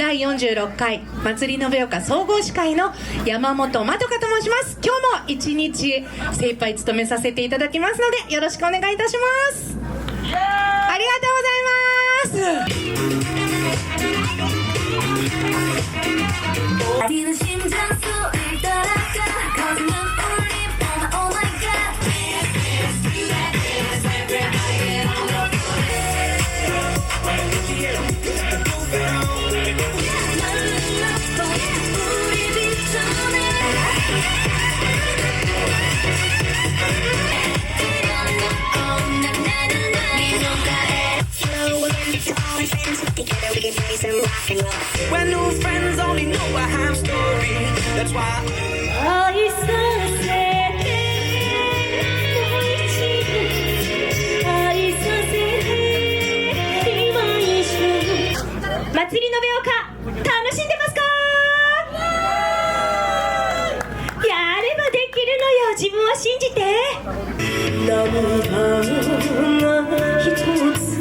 第46回祭り延岡総合司会の山本まどかと申します。今日も一日精一杯務めさせていただきますのでよろしくお願いいたします。ありがとうございます。When new friends only know a half story, that's why 愛させてもう一度愛させて今一緒祭り延岡楽しんでますか？やればできるのよ、自分を信じて。涙が一つ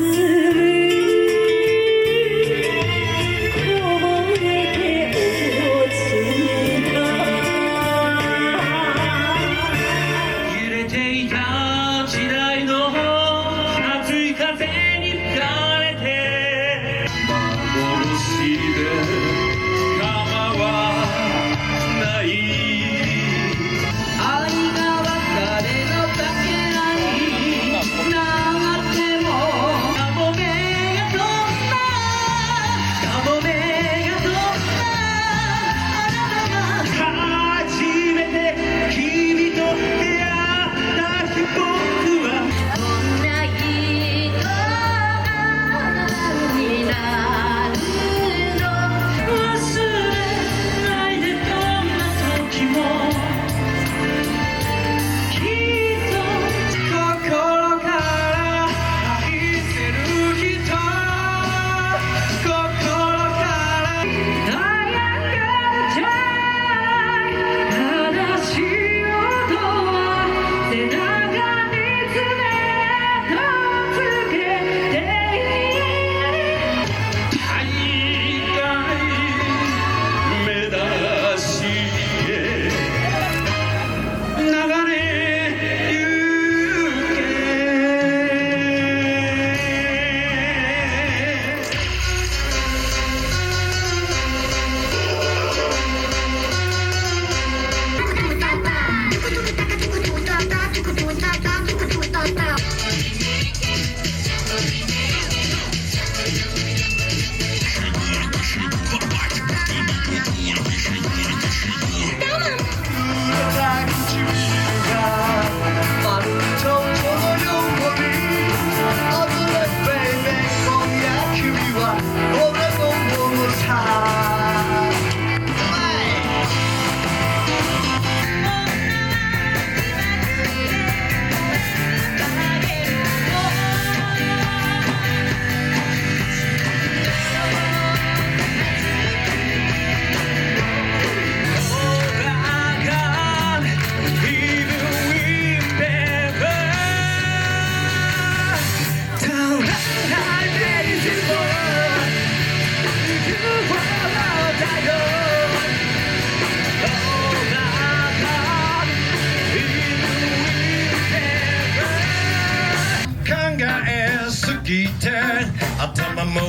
頭も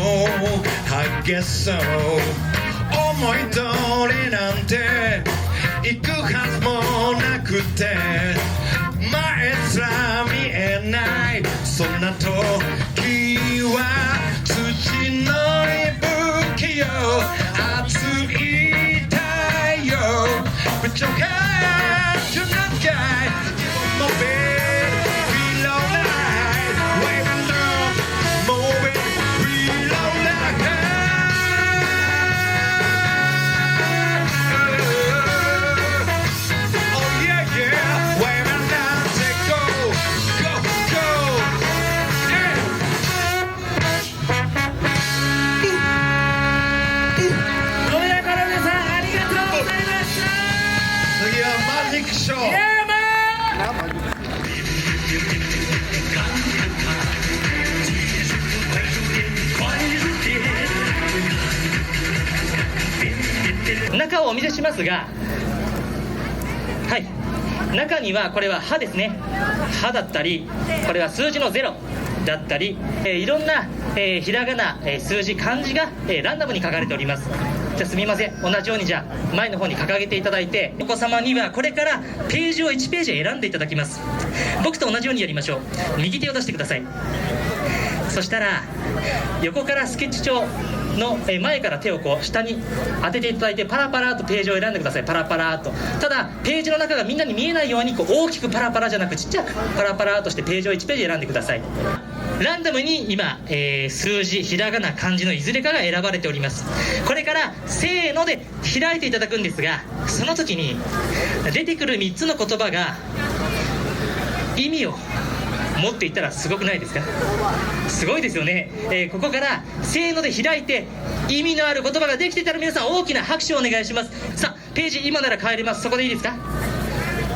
激そう思い通りなんて行くはずもなくて前すら見えないそんな時は土の息吹よ熱い太陽 Put your hand to the sky Give up my bed Below light Waving love Moving Below light Oh yeah yeah Waving down Say go Go go Yeah 野やから皆さんありがとうございました。次はマジックショー中をお見せしますが、はい、中にはこれは歯ですね、歯だったり、これは数字の0だったり、いろんな、ひらがな、数字、漢字が、ランダムに書かれております。じゃあすみません、同じようにじゃあ前の方に掲げていただいて、お子様にはこれからページを1ページ選んでいただきます。僕と同じようにやりましょう。右手を出してください。そしたら横からスケッチ帳の前から手をこう下に当てていただいて、パラパラとページを選んでください。パラパラと。ただページの中がみんなに見えないようにこう大きくパラパラじゃなくちっちゃくパラパラとしてページを1ページ選んでください。ランダムに今、数字、ひらがな、漢字のいずれかが選ばれております。これからせーので開いていただくんですが、その時に出てくる3つの言葉が意味を持っていったらすごくないですか？すごいですよね。ここからせーので開いて意味のある言葉ができていたら皆さん大きな拍手をお願いします。さあページ今なら変えれます。そこでいいですか？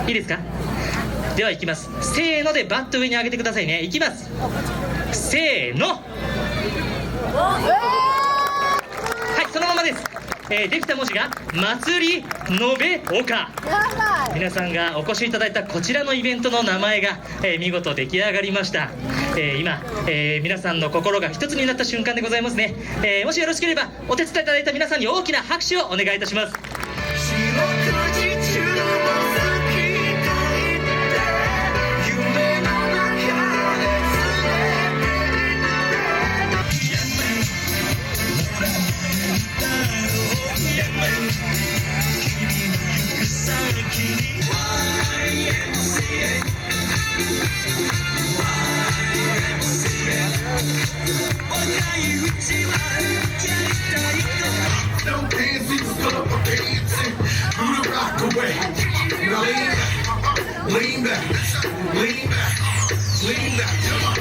いいですか？ではいきます。せーのでバッと上に上げてくださいね。いきます。せーの。はい、そのままです。できた文字が祭りのべ岡。皆さんがお越しいただいたこちらのイベントの名前が、見事出来上がりました。今、皆さんの心が一つになった瞬間でございますね。もしよろしければお手伝いいただいた皆さんに大きな拍手をお願いいたします。Lean back, lean back, lean back, come on.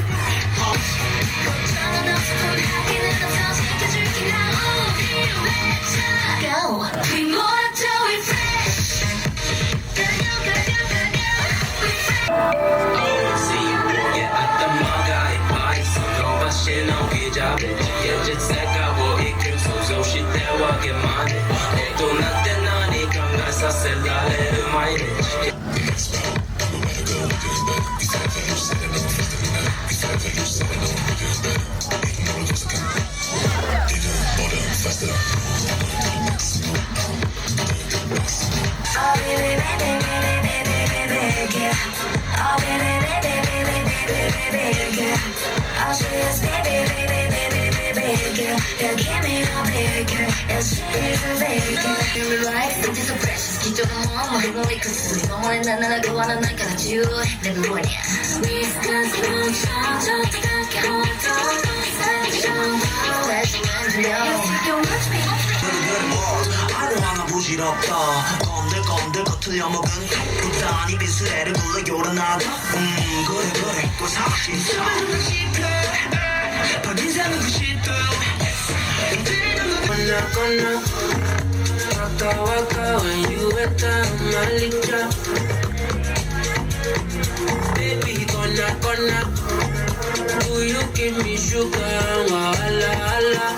하루하나 부질없다 건들 겉으려먹은 부단히 비스레를 굴러 요란하다 그래 또 사실상 박인상은 그 시도 건너 아까워 when you at the 말리자 baby 건너 do you give me sugar hala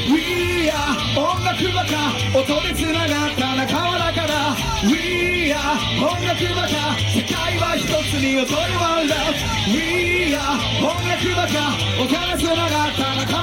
We are 音楽バカ音でつながった仲間だから We are 音楽バカ世界は一つに踊るワンラブ We are 音楽バカ音でつながった仲間